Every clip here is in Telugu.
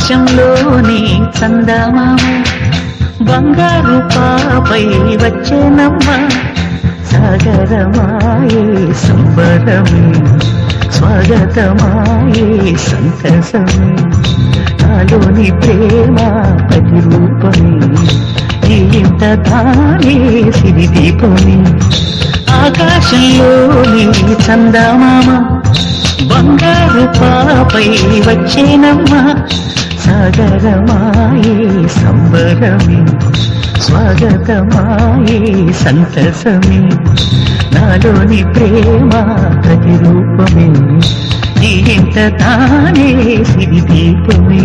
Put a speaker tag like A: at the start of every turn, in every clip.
A: ఆకాశంలోని చందమామ బంగారు పాపై వచ్చేనమ్మ సాగరమాయే సంబరమే స్వాగతమాయే సంతసమే నాలోని ప్రేమ ప్రతిరూపమే ఈ ఇంత తానే సిరిదీపమే ఆకాశంలోని చందమామ బంగారు పాపై వచ్చేనమ్మ సాగరమాయే సంబరమే స్వాగతమాయే సంతసమే నాలోని ప్రేమ ప్రతిరూపమే ఈ ఇంత తానే సిరిదీపమే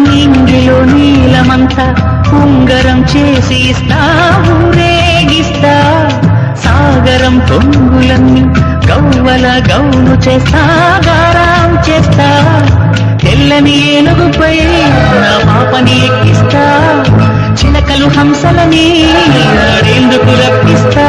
A: నింగిలో నీలమంతా ఉంగరం చేసి ఇస్తా ఊరేగిస్తా సాగరం పొంగులన్నీ గవ్వల గౌను చేస్తా గారం చేస్తా తెల్లని ఏనుగుపై నా పాపని ఎక్కిస్తా చిలకలు హంసలని ఆడేందుకు రప్పిస్తా